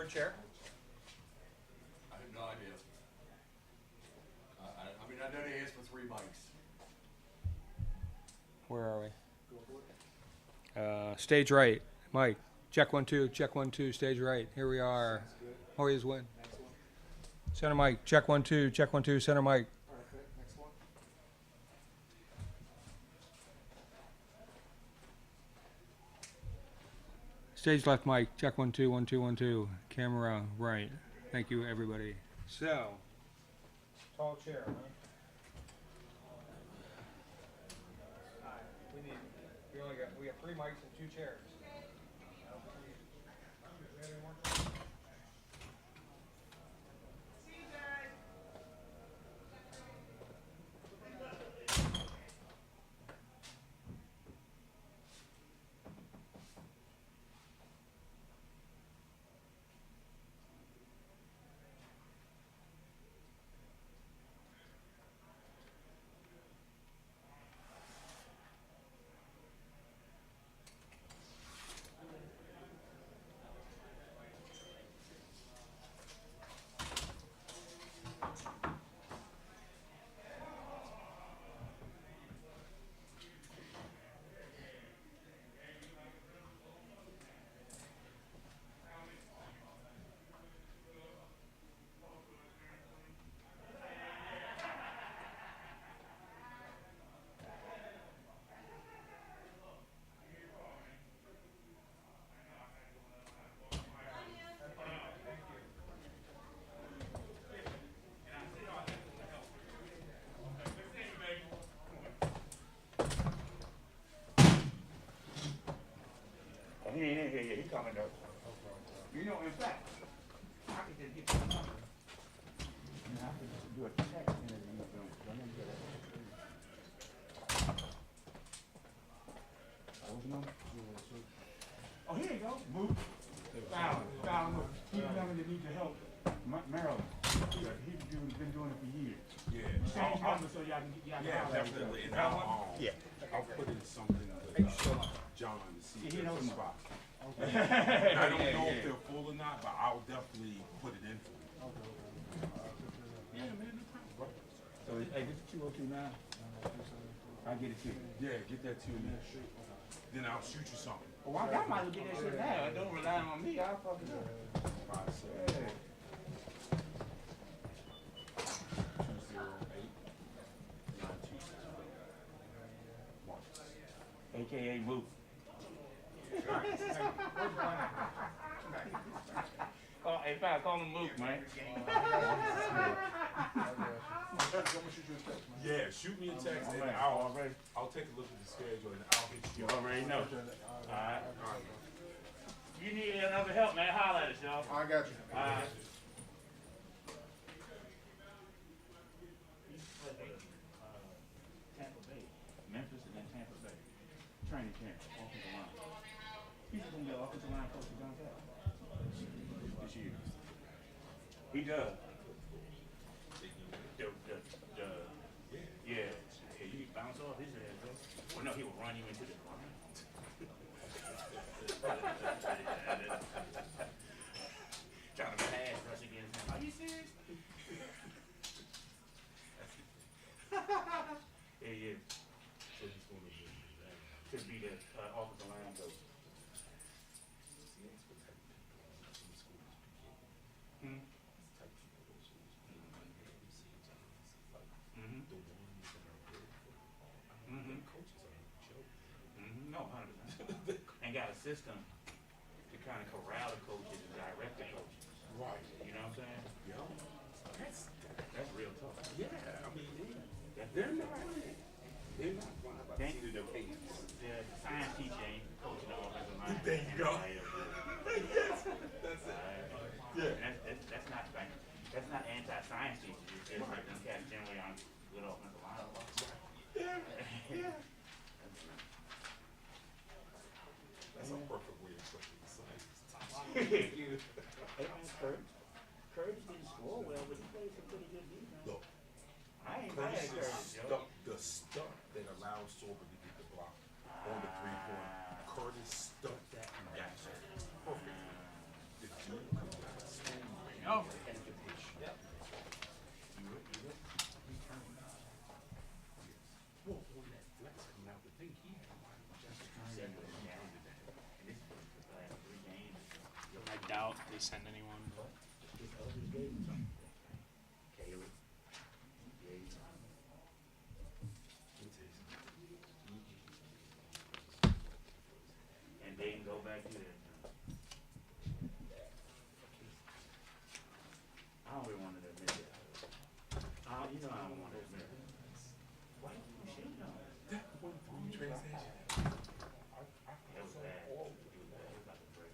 third chair? I have no idea. I mean, I know they asked for 3 mics. Where are we? Stage right. Mike. Check 1 2. Check 1 2. Stage right. Here we are. Always win. Center mic. Check 1 2. Check 1 2. Center mic. Perfect. Next one. Stage left mic. Check 1 2 1 2 1 2. Camera right. Thank you, everybody. So, tall chair, huh? We have 3 mics and 2 chairs. He ain't in here yet. He coming though. You know, in fact, I could just get the number. And I could just do a text and then you can run into that. What was the number? Oh, here you go. Move. Found move. He's the number that needs your help. Maryland. He's been doing it for years. Yeah. Change number so y'all can get Yeah, definitely. And I'll put in something with John to see if there's a spot. I don't know if they're full or not, but I'll definitely put it in for you. Yeah, man, no problem. So, hey, this is 202 now. I'll get it to you. Yeah, get that to me. Then I'll shoot you something. Oh, I might as well get that shit now. Don't rely on me. I'll fuck it up. 578 208 AKA Mook. Oh, hey, pal, call him Mook, man. Yeah, shoot me a text and I'll take a look at the schedule and I'll hit you. You already know. Alright. You need another help, man. Holler at us, y'all. I got you. Alright. Tampa Bay. Memphis and then Tampa Bay. Training camp. Offensive line. He's gonna be an offensive line coach for Gonzaga. This year. He does. Yeah. Yeah, you bounce off his ass, though. Well, no, he will run you into the line. Trying to pass rush against him. Are you serious? Yeah. So he's going to be Could be the offensive line coach. No, 100%. And got a system to kind of corral the coaches and direct the coaches. right. You know what I'm saying? Yeah. That's real tough. Yeah, I mean, they're not going to Thank see the cadence. The science teacher ain't coaching the offensive line. There you go. That's it. Yeah. That's not like, that's not anti-science teachers. It's just like them cats generally aren't good offensive line. Yeah. That's a perfect way of putting the science. Hey man, Curtis didn't score well, but he played some pretty good defense. Look, I ain't mad at Curtis, yo. the stuff that allows Sorber to get the block on the 3-point. Curtis stuck that and got it. Perfect. The dude comes out. I doubt they send anyone. But. And they can go back to that. I don't really want to admit it. You know I don't want to admit it. Why you should know? That was bad. It was bad. It was like a brick.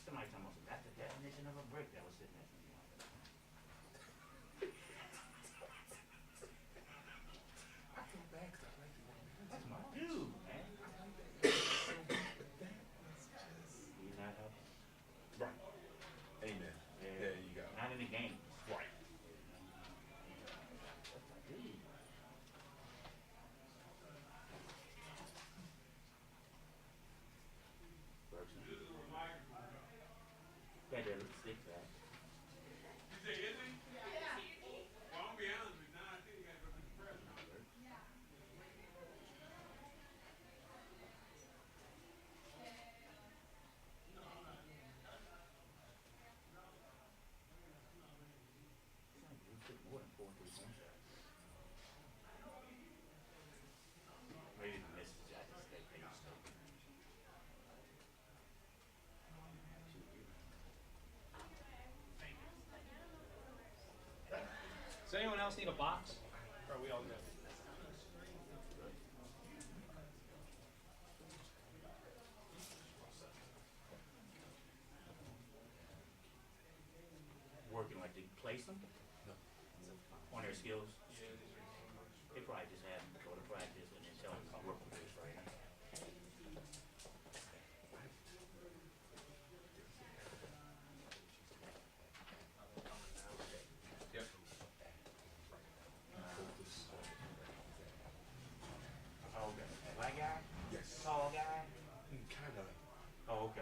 Somebody talking about that's the definition of a brick that was sitting next to me. I feel bad because I like the one man. That's my dude, man. He's not helping. Right. Amen. There you go. Not in the game. Right. Got that little stick back. More than 4 3-point shots. Maybe the misses. I just think they just don't. Does anyone else need a box? Or are we all good? Working like they place them? No. On their skills? They probably just have them go to practice and then tell them to work on this right now. Oh, okay. Black guy? Yes. Tall guy? Kind of. Oh, okay.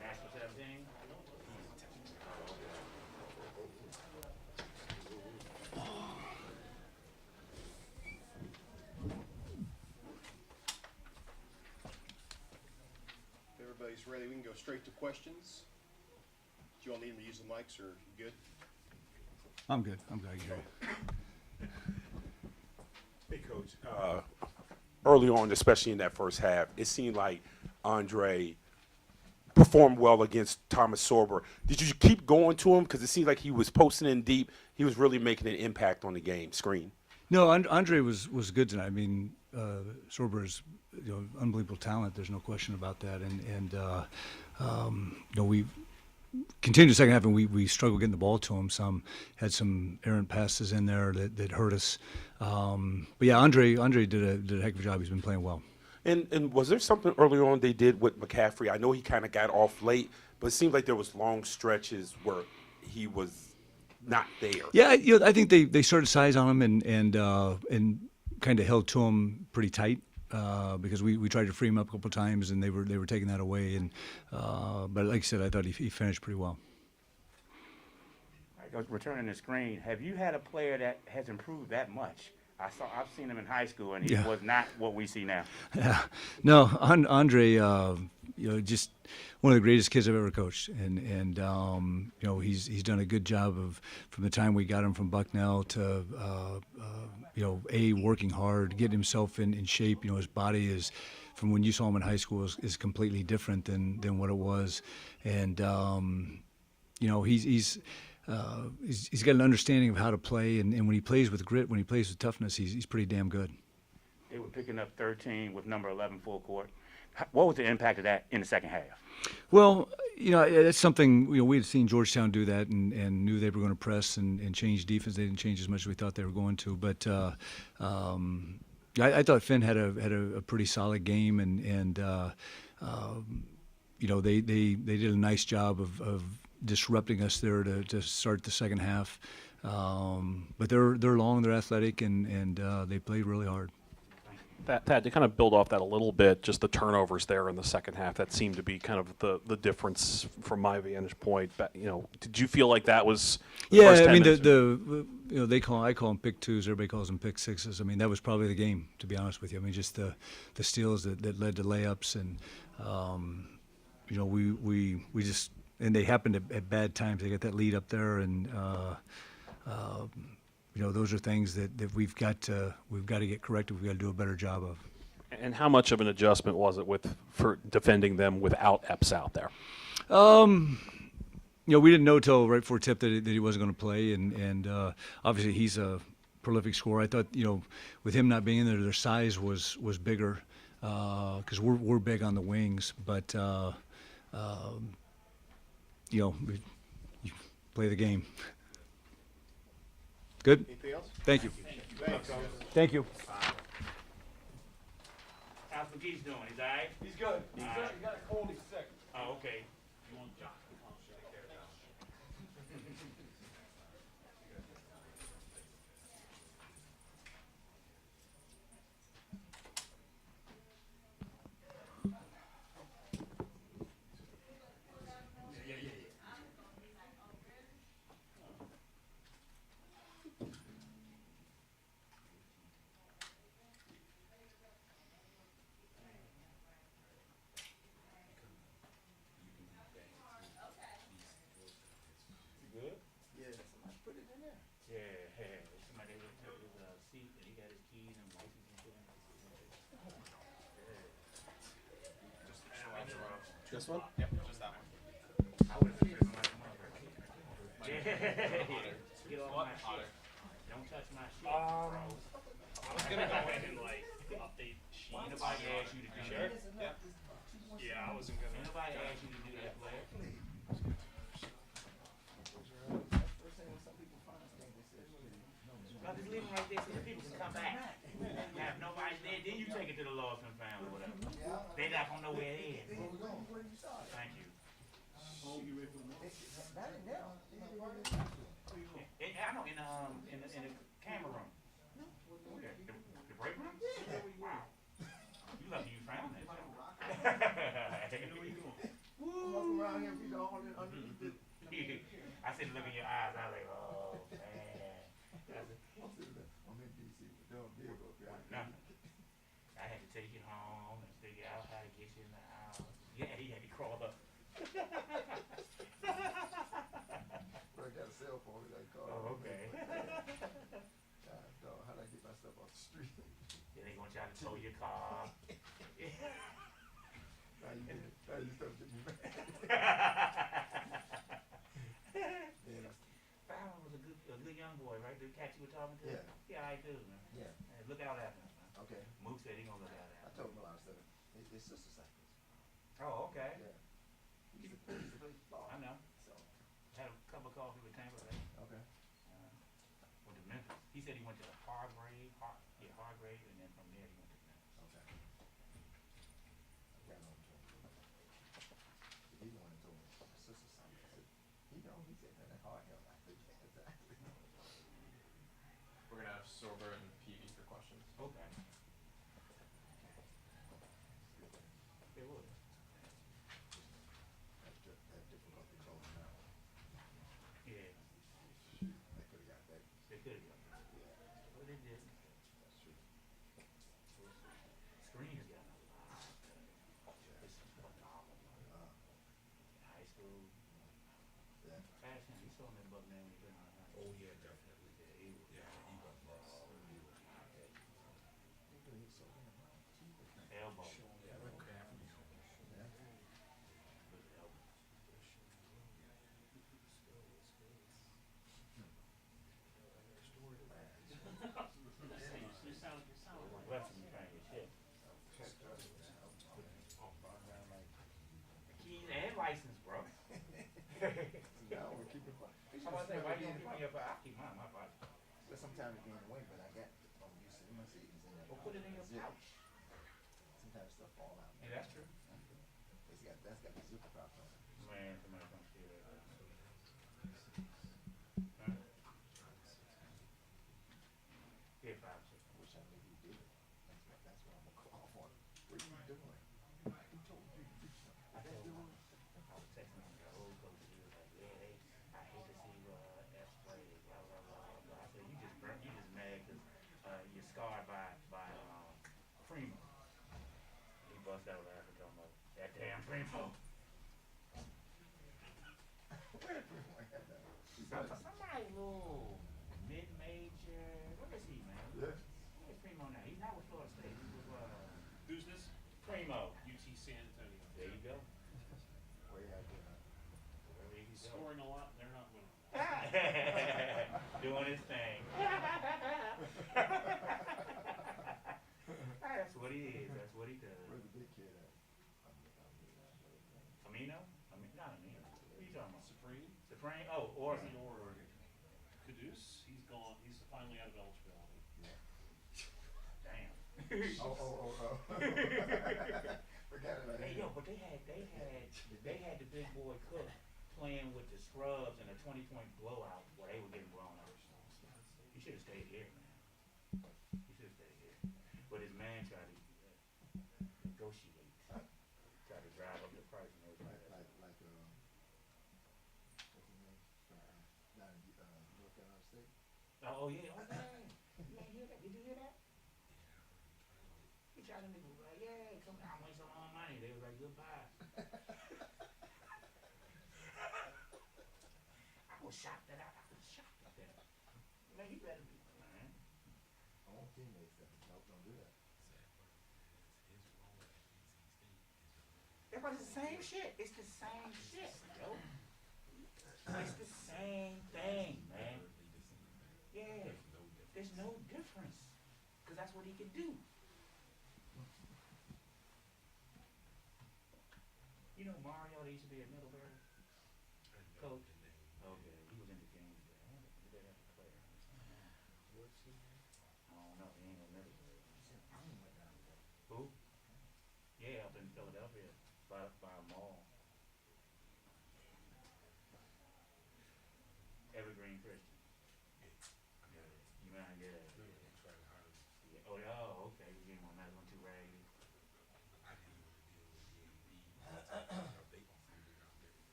National 17? If everybody's ready, we can go straight to questions. Do you all need me to use the mics, or you good? I'm good. I'm glad you're here. Hey, Coach. Early on, especially in that first half, it seemed like Andre performed well against Thomas Sorber. Did you keep going to him? Because it seemed like he was posting in deep. He was really making an impact on the game screen. No, Andre was good tonight. I mean, Sorber is unbelievable talent. There's no question about that. And we continued the second half, and we struggled getting the ball to him. Had some errant passes in there that hurt us. But yeah, Andre did a heck of a job. He's been playing well. And was there something early on they did with McCaffrey? I know he kind of got off late, but it seemed like there was long stretches where he was not there. Yeah, I think they started size on him and kind of held to him pretty tight because we tried to free him up a couple of times and they were taking that away. And but like I said, I thought he finished pretty well. Returning the screen, have you had a player that has improved that much? I've seen him in high school, and he Yeah. was not what we see now. Yeah, no, Andre, just one of the greatest kids I've ever coached, and he's done a good job of from the time we got him from Bucknell to working hard, getting himself in shape. His body is from when you saw him in high school is completely different than what it was, and he's got an understanding of how to play, and when he plays with grit, when he plays with toughness, he's pretty damn good. They were picking up 13 with number 11 full court. What was the impact of that in the second half? Well, that's something we had seen Georgetown do that and knew they were going to press and change defense. They didn't change as much as we thought they were going to, but I thought Finn had a pretty solid game, and they did a nice job of disrupting us there to start the second half. But they're long, they're athletic, and they played really hard. Thad, to kind of build off that a little bit, just the turnovers there in the second half, that seemed to be kind of the difference from my vantage point. But, did you feel like that was the Yeah, first 10 I mean minutes? I call them pick twos. Everybody calls them pick sixes. I mean, that was probably the game, to be honest with you. I mean, just the steals that led to layups, and we just, and they happened at bad times. They got that lead up there, and those are things that we've got to get corrected. We've got to do a better job of. And how much of an adjustment was it for defending them without Epps out there? We didn't know till right before tip that he wasn't going to play, and obviously he's a prolific scorer. I thought, with him not being in there, their size was bigger because we're big on the wings, but you play the game. Good. Anything else? Thank you. Thanks. Thank you. How's McGee's doing? He's all right? He's good. He got a cold. He's sick. Oh, okay. Somebody took his seat and he got his keys and license and shit. This one? I would have figured my mother. Get off my shit. Don't touch my shit, bro. I was gonna go in and like update sheet. Ain't nobody asked you to do that. Yeah, I wasn't gonna. Ain't nobody asked you to do that, Blair. No, just leave them right there so the people can come back. Now, if nobody's there, then you take it to the law and found or whatever. They not gonna know where it is. Thank you. I know, in the camera room. The break room? Wow. You lucky you found that. Woo. I said, look in your eyes. I was like, oh, man. No. I had to take it home and figure out how to get you in the house. Yeah, he had to crawl up. I got a cell phone, I got called. Oh, okay. God, dog, how did I get my stuff off the street? Then they gonna try to tow your car. Now you stuff to me back. Fallon was a good young boy, right? The cat you were talking to? Yeah. Yeah, I do, man. Yeah, Hey, look out after him, man. okay. Mook said he gonna look out I after him. told him a lot of stuff. His sister's cyclist. Oh, okay. Yeah. He used to play ball. I know. So, Had a cup of coffee with Tampa Bay. okay. Went to Memphis. He said he went to Hargrave, and then from there he went to Memphis. Okay. I got on to him. He the one that told me my sister's cyclist. I said, he said, man, that hard hell. I said, yeah, exactly. We're gonna have Sorber and Peavy for questions. Okay. They would. That difficulty closing out. Yeah, They could've got that. they could have. Yeah, But they didn't. that's true. Screen has gotten a lot better. It's phenomenal. In high school, Yeah. fashion, he saw him in Butler when he been on high school. Oh, yeah, definitely. Yeah, he was. Yeah, he was lost. Elbow. Yeah, look at him. Yeah. Look at elbow. Western, you trying to get shit. Keys and license, bro. Now we're keeping quiet. How about that? Why you don't keep me up? I keep mine in my pocket. But sometimes it getting away, but I got, I'm used to, my savings in there. Well, put it in your Zip. pouch. Sometimes stuff fall out. Yeah, that's true. That's got the zipper popped on it. Man, somebody come steal that. bust out laughing talking about that damn Primo. Somebody little mid-major. What is he, man? Yeah. Where's Primo now? He's not with Florida State. He was Who's this? Primo. UT San Antonio. There you go. Way out there. Wherever he He's goes. scoring a lot and they're not winning. Doing his thing. That's what he is. That's what he does. Where's the big kid at? Amino? Not Amino. Who you talking about? Supreme. Supreme? Oh, Oregon. He's in Oregon. Caduce, he's gone. He's finally out of eligibility. Damn. Oh. Forget about Hey it. yo, but they had the big boy Cook playing with the scrubs in a 20-point blowout where they were getting blown out. He should have stayed here, man. He should have stayed here. But his man tried to negotiate, tried to drive up the price and everything. Like what's his name? Down in North Carolina State. Oh yeah, oh yeah. You ain't hear that? Did you hear that? He tried to make it like, yeah, come down, waste some more money. They was like, goodbye. I was shocked at that. Man, you better be, man. I want teammates that don't do that. Yeah, but it's the same shit. It's the same shit, yo. It's the same thing, man. Yeah, there's no difference. Because that's what he can do. You know Mario, they used to be at Middlebury? Coach? Okay, he was in the game there. I wonder if they have a player. I don't know, he ain't in Middlebury. Who? Yeah, up in Philadelphia, by a mall. Evergreen Christian. You mind, yeah. Yeah. Oh, okay, you gave him on that one too raggedy.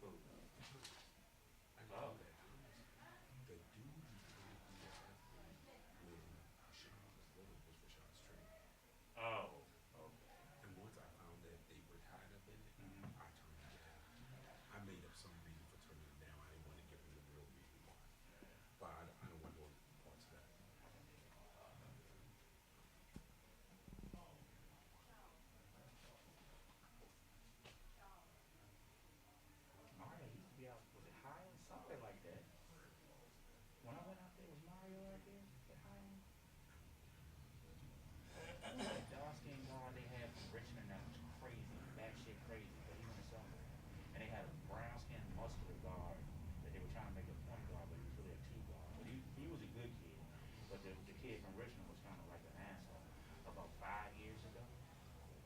Who? Oh, okay. Oh, okay. And once I found that they were tied up in it, I turned it down. I made up some reason for turning it down. I didn't want to give them the real reason why. But I don't want to go into parts of that. Mario used to be out, was it Highland? Something like that. When I went out there, was Mario out there at Highland? That dark-skinned guard they had from Richmond that was crazy, batshit crazy, but he went somewhere. And they had a brown-skinned muscular guard that they were trying to make a point guard, but he was really a two guard. But he was a good kid. But the kid from Richmond was kind of like an asshole. About 5 years ago,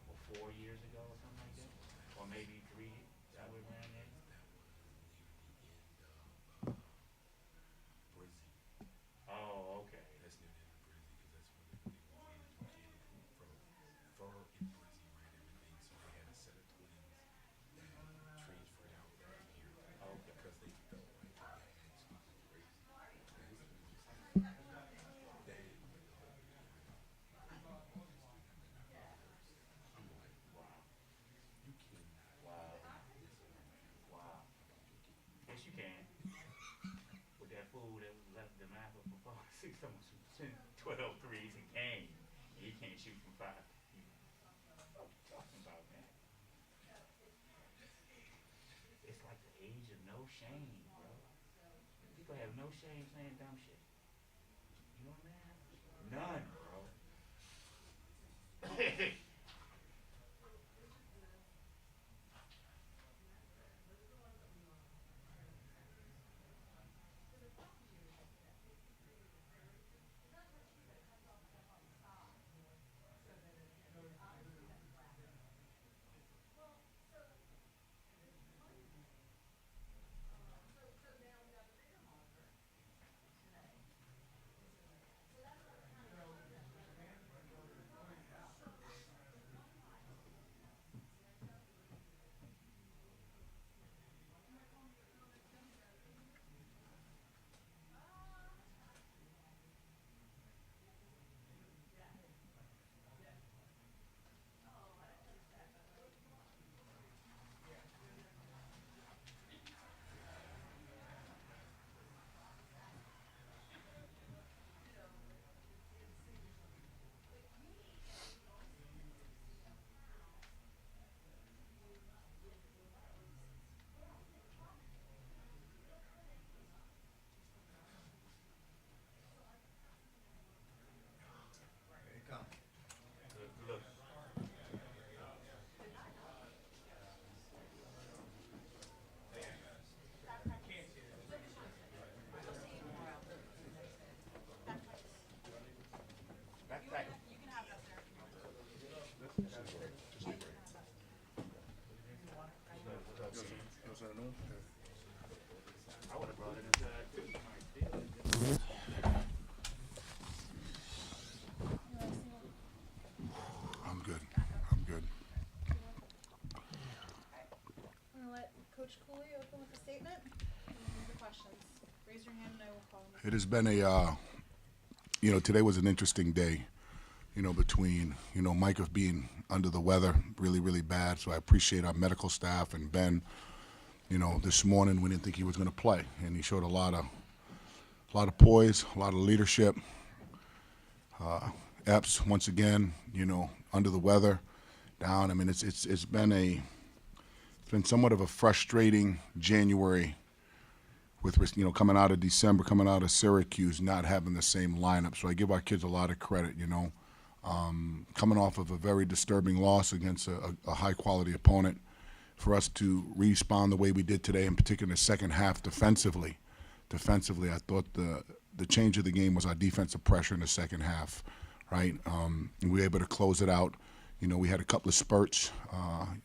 or 4 years ago, or something like that, or maybe 3. That was around there. Brizzy. Oh, okay. That's near the end of Brizzy because that's when they wanted to do kid from Fur and Brizzy ran everything. So they had a set of twins that transferred out there here because they felt like the dads was crazy. Dad, I'm like, Wow. you cannot. Wow. Wow. Yes, you can. With that fool that left the map up for 6, 12 threes and came. He can't shoot from 5. What are you talking about, man? It's like the age of no shame, bro. People have no shame saying dumb shit. You know what I mean? None, bro. I would have brought it inside too. I'm good. I'm good. I'm gonna let Coach Cooley open with a statement. And then the questions. Raise your hand and I will call them. It has been today was an interesting day, between, Micah being under the weather really, really bad. So I appreciate our medical staff and Ben. This morning we didn't think he was going to play, and he showed a lot of poise, a lot of leadership. Epps once again, under the weather, down. I mean, it's been somewhat of a frustrating January with coming out of December, coming out of Syracuse, not having the same lineup. So I give our kids a lot of credit. Coming off of a very disturbing loss against a high quality opponent, for us to respond the way we did today, in particular in the second half defensively. Defensively, I thought the change of the game was our defensive pressure in the second half, right? And we were able to close it out. We had a couple of spurts.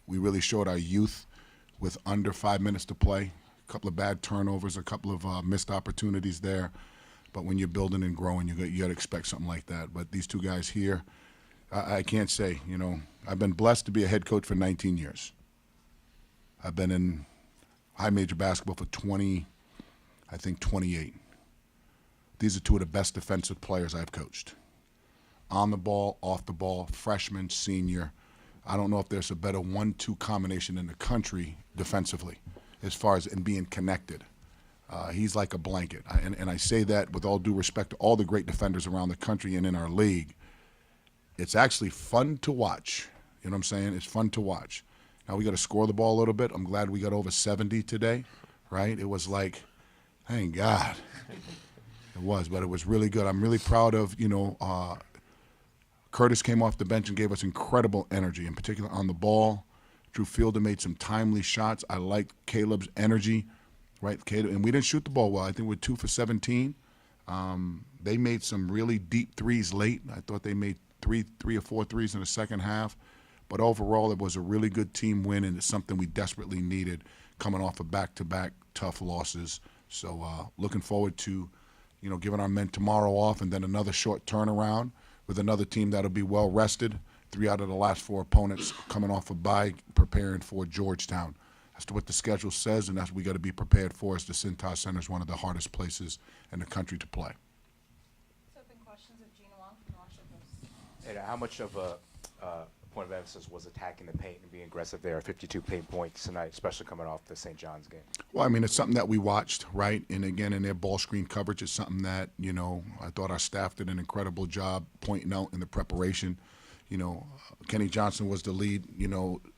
We really showed our youth with under 5 minutes to play. A couple of bad turnovers, a couple of missed opportunities there. But when you're building and growing, you got to expect something like that. But these two guys here, I can't say, I've been blessed to be a head coach for 19 years. I've been in high major basketball for 28. These are two of the best defensive players I've coached. On the ball, off the ball, freshman, senior. I don't know if there's a better 1-2 combination in the country defensively as far as in being connected. He's like a blanket. And I say that with all due respect to all the great defenders around the country and in our league. It's actually fun to watch. You know what I'm saying? It's fun to watch. Now we got to score the ball a little bit. I'm glad we got over 70 today, right? It was like, thank God. It was, but it was really good. I'm really proud of, Curtis came off the bench and gave us incredible energy, in particular on the ball. Drew Fielder made some timely shots. I liked Caleb's energy, right? Caleb, and we didn't shoot the ball well. I think we're 2 for 17. They made some really deep threes late. I thought they made three or four threes in the second half. But overall, it was a really good team win, and it's something we desperately needed coming off of back-to-back tough losses. So looking forward to, giving our men tomorrow off and then another short turnaround with another team that'll be well-rested. 3 out of the last 4 opponents coming off a bye, preparing for Georgetown. As to what the schedule says, and that's what we got to be prepared for, as the Cintas Center is one of the hardest places in the country to play. So open questions of Gina Wong from the Washington Post. And how much of a point of emphasis was attacking the paint and being aggressive there? 52 paint points tonight, especially coming off the St. John's game. Well, I mean, it's something that we watched, right? And again, in their ball screen coverage, it's something that, I thought our staff did an incredible job pointing out in the preparation. Kenny Johnson was the lead,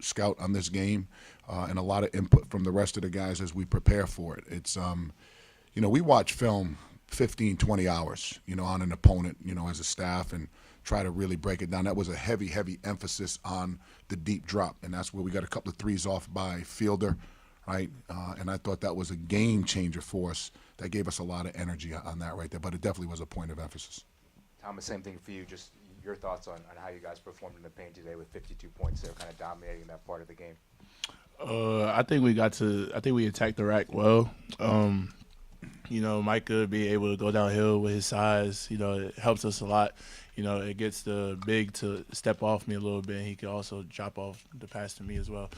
scout on this game, and a lot of input from the rest of the guys as we prepare for it. It's, we watch film 15, 20 hours, on an opponent, as a staff, and try to really break it down. That was a heavy, heavy emphasis on the deep drop, and that's where we got a couple of threes off by Fielder, right? And I thought that was a game changer for us. That gave us a lot of energy on that right there, but it definitely was a point of emphasis. Thomas, same thing for you. Just your thoughts on how you guys performed in the paint today with 52 points there, kind of dominating that part of the game. I think we attacked the rack well. Micah being able to go downhill with his size, it helps us a lot. It gets the big to step off me a little bit, and he can also drop off the pass to me as well.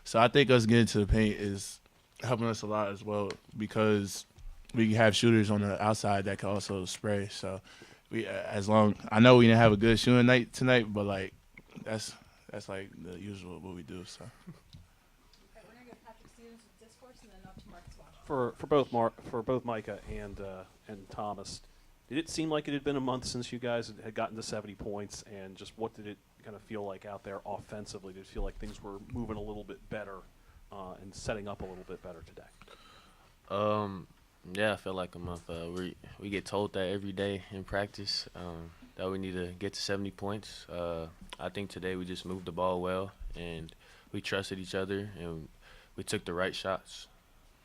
So I think us getting to the paint is helping us a lot as well, because we have shooters on the outside that can also spray. So I know we didn't have a good shooting night tonight, but that's like the usual what we do. So. Okay, we're gonna go Patrick Stevens with discourse and then up to Marcus Washington. For both Micah and Thomas, did it seem like it had been a month since you guys had gotten to 70 points, and just what did it kind of feel like out there offensively? Did it feel like things were moving a little bit better and setting up a little bit better today? Yeah, I feel like a month. We get told that every day in practice that we need to get to 70 points. I think today we just moved the ball well, and we trusted each other, and we took the right shots.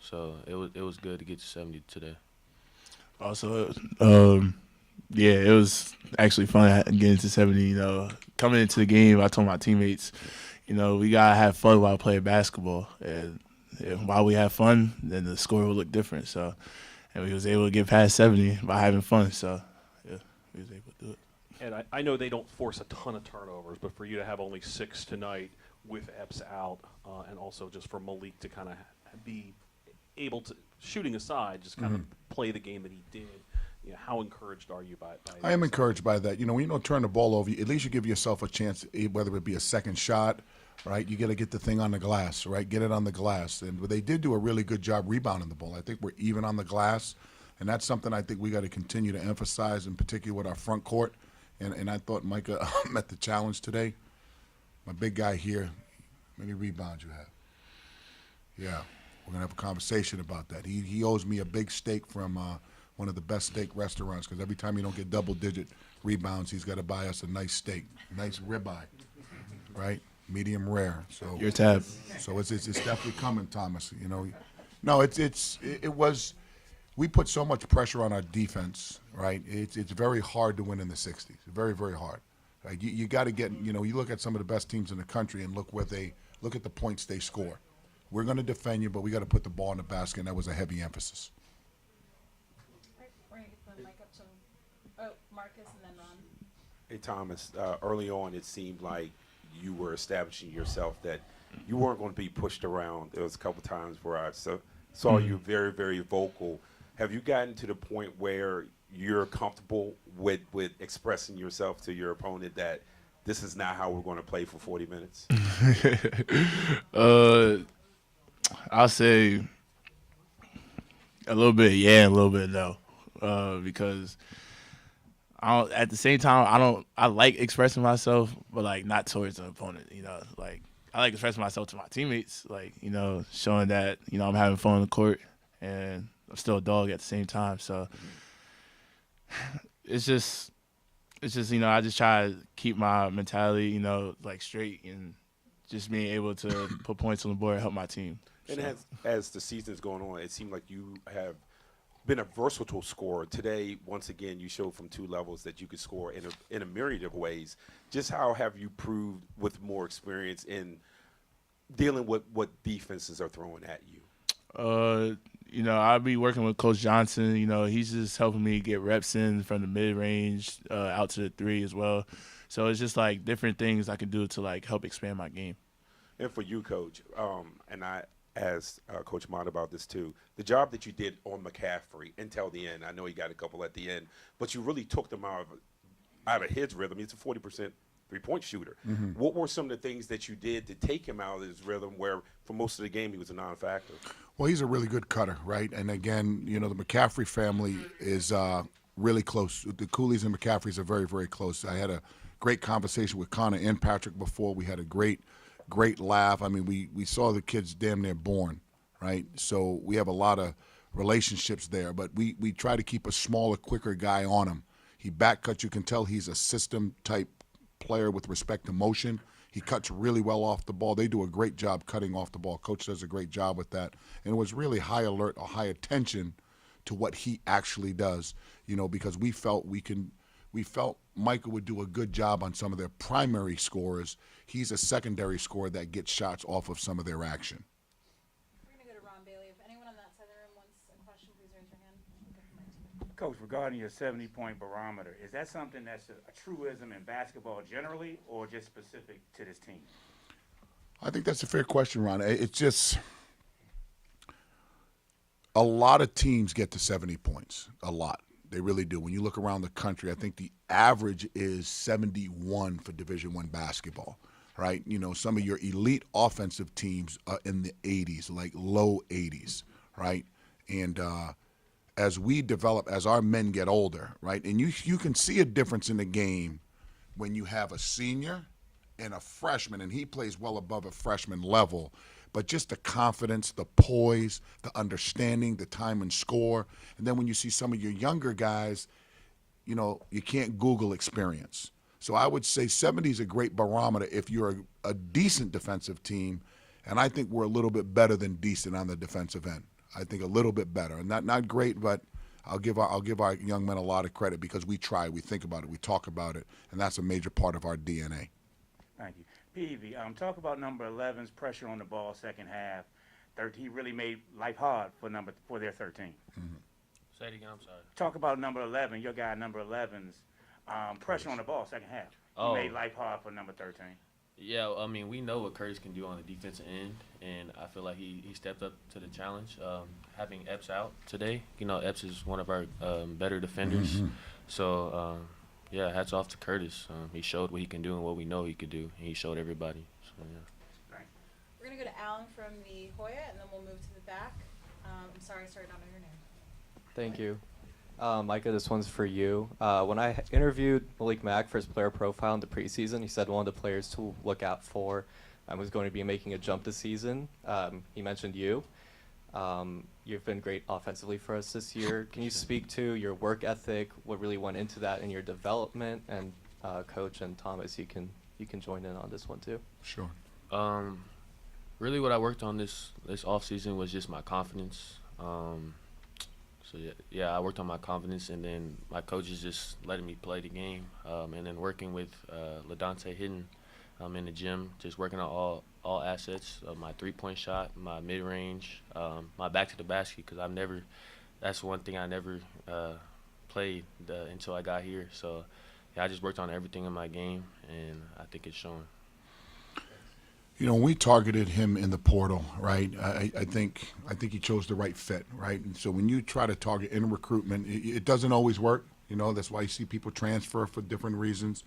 So it was good to get to 70 today. Also, it was actually fun getting to 70. Coming into the game, I told my teammates, we gotta have fun while playing basketball, and while we have fun, then the score will look different. So, and we was able to get past 70 by having fun. So, yeah, we was able to do it. And I know they don't force a ton of turnovers, but for you to have only 6 tonight with Epps out, and also just for Malik to kind of be able to, shooting aside, just kind of play the game that he did, how encouraged are you by I am encouraged by that. When you don't turn the ball over, at least you give yourself a chance, whether it be a second shot, right? You got to get the thing on the glass, right? Get it on the glass. And they did do a really good job rebounding the ball. I think we're even on the glass, and that's something I think we got to continue to emphasize, in particular with our front court. And I thought Micah met the challenge today. My big guy here, how many rebounds you have? Yeah, we're going to have a conversation about that. He owes me a big steak from one of the best steak restaurants, because every time you don't get double-digit rebounds, he's got to buy us a nice steak, nice ribeye, right? Medium rare. So Your tab. So it's definitely coming, Thomas. No, it was. We put so much pressure on our defense, right? It's very hard to win in the 60s. Very, very hard. Like you got to get. You look at some of the best teams in the country and look at the points they score. We're going to defend you, but we got to put the ball in the basket, and that was a heavy emphasis. We're going to get the mic up to Marcus and then Ron. Hey, Thomas, early on it seemed like you were establishing yourself that you weren't going to be pushed around. There was a couple times where I saw you very, very vocal. Have you gotten to the point where you're comfortable with expressing yourself to your opponent that this is not how we're going to play for 40 minutes? I'll say a little bit yeah, a little bit no, because at the same time I like expressing myself, but like not towards an opponent. Like I like expressing myself to my teammates, like showing that I'm having fun on the court and I'm still a dog at the same time. So it's just I just try to keep my mentality like straight and just being able to put points on the board and help my team. And as the season's going on, it seemed like you have been a versatile scorer. Today, once again, you showed from 2 levels that you could score in a myriad of ways. Just how have you proved with more experience in dealing with what defenses are throwing at you? I'll be working with Coach Johnson. He's just helping me get reps in from the mid-range out to the 3 as well. So it's just like different things I can do to like help expand my game. And for you, Coach, and I asked Coach Mott about this too, the job that you did on McCaffrey until the end, I know he got a couple at the end, but you really took them out of his rhythm. He's a 40% three-point shooter. What were some of the things that you did to take him out of his rhythm where for most of the game he was a non-factor? Well, he's a really good cutter, right? And again, the McCaffrey family is really close. The Coolies and McCaffreys are very, very close. I had a great conversation with Connor and Patrick before. We had a great laugh. I mean, we saw the kids damn near born, right? So we have a lot of relationships there, but we try to keep a smaller, quicker guy on him. He back cuts. You can tell he's a system-type player with respect to motion. He cuts really well off the ball. They do a great job cutting off the ball. Coach does a great job with that. And it was really high alert or high attention to what he actually does, because we felt Micah would do a good job on some of their primary scorers. He's a secondary scorer that gets shots off of some of their action. We're going to go to Ron Bailey. If anyone on that side of the room wants a question, please raise your hand. We'll get the mic to you. Coach, regarding your 70-point barometer, is that something that's a truism in basketball generally or just specific to this team? I think that's a fair question, Ron. It's just a lot of teams get to 70 points, a lot. They really do. When you look around the country, I think the average is 71 for Division I basketball, right? Some of your elite offensive teams are in the 80s, like low 80s, right? And as we develop, as our men get older, right, and you can see a difference in the game when you have a senior and a freshman, and he plays well above a freshman level, but just the confidence, the poise, the understanding, the time and score. And then when you see some of your younger guys, you can't Google experience. So I would say 70 is a great barometer if you're a decent defensive team, and I think we're a little bit better than decent on the defensive end. I think a little bit better. And not great, but I'll give our young men a lot of credit because we try, we think about it, we talk about it, and that's a major part of our DNA. Thank you. Peavy, talk about number 11's pressure on the ball second half. He really made life hard for their 13. Say it again. I'm sorry. Talk about number 11. Your guy, number 11's pressure on the ball second half. Oh. He made life hard for number 13. Yeah, I mean, we know what Curtis can do on the defensive end, and I feel like he stepped up to the challenge. Having Epps out today, Epps is one of our better defenders. So, yeah, hats off to Curtis. He showed what he can do and what we know he could do, and he showed everybody. So, yeah. We're going to go to Alan from the Hoya, and then we'll move to the back. I'm sorry I not know your name. Thank you. Micah, this one's for you. When I interviewed Malik Mack for his player profile in the preseason, he said one of the players to look out for was going to be making a jump this season. He mentioned you. You've been great offensively for us this year. Can you speak to your work ethic, what really went into that in your development? And Coach and Thomas, you can join in on this one too. Sure. Really what I worked on this off season was just my confidence. So yeah, I worked on my confidence, and then my coaches just letting me play the game, and then working with LaDante Hidden in the gym, just working on all assets of my three-point shot, my mid-range, my back to the basket, because that's one thing I never played until I got here. So yeah, I just worked on everything in my game, and I think it's showing. We targeted him in the portal, right? I think he chose the right fit, right? And so when you try to target in recruitment, it doesn't always work. That's why you see people transfer for different reasons.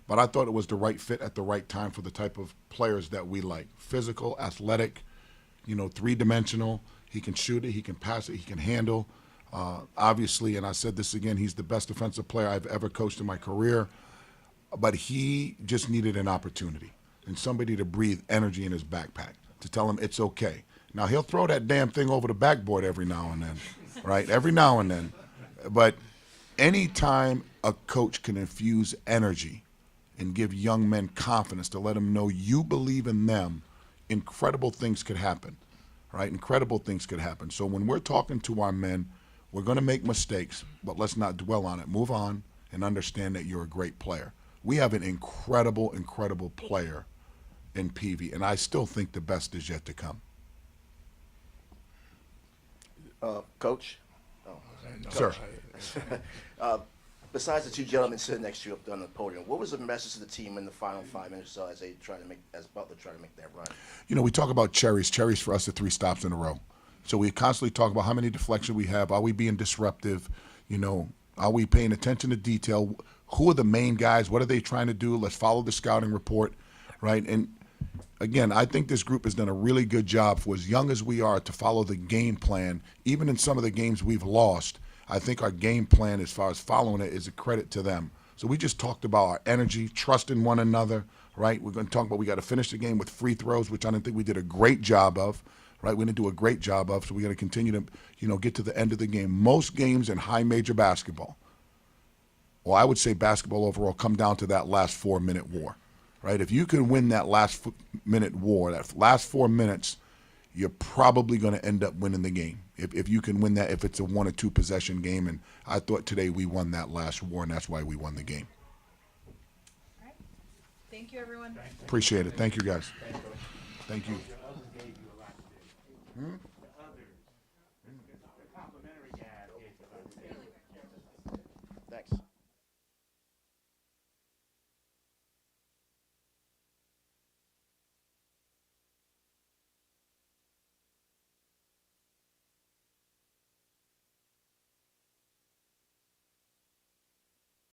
But I thought it was the right fit at the right time for the type of players that we like. Physical, athletic, three-dimensional. He can shoot it, he can pass it, he can handle. Obviously, and I said this again, he's the best defensive player I've ever coached in my career. But he just needed an opportunity and somebody to breathe energy in his backpack, to tell him it's okay. Now, he'll throw that damn thing over the backboard every now and then, right? Every now and then. But anytime a coach can infuse energy and give young men confidence to let them know you believe in them, incredible things could happen, right? Incredible things could happen. So when we're talking to our men, we're going to make mistakes, but let's not dwell on it. Move on and understand that you're a great player. We have an incredible, incredible player in PV, and I still think the best is yet to come. Coach? Sir. Besides the two gentlemen sitting next to you up on the podium, what was the message to the team in the final 5 minutes or so as Butler tried to make that run? We talk about cherries. Cherries for us are 3 stops in a row. So we constantly talk about how many deflections we have. Are we being disruptive? Are we paying attention to detail? Who are the main guys? What are they trying to do? Let's follow the scouting report, right? And again, I think this group has done a really good job for as young as we are to follow the game plan. Even in some of the games we've lost, I think our game plan as far as following it is a credit to them. So we just talked about our energy, trust in one another, right? We're going to talk about we got to finish the game with free throws, which I didn't think we did a great job of, right? We didn't do a great job of, so we got to continue to, get to the end of the game. Most games in high major basketball, well, I would say basketball overall, come down to that last 4-minute war. Right? If you can win that last minute war, that last 4 minutes, you're probably going to end up winning the game. If you can win that, if it's a 1 or 2 possession game. And I thought today we won that last war, and that's why we won the game. All right. Thank you, everyone. Appreciate it. Thank you, guys. Thank you.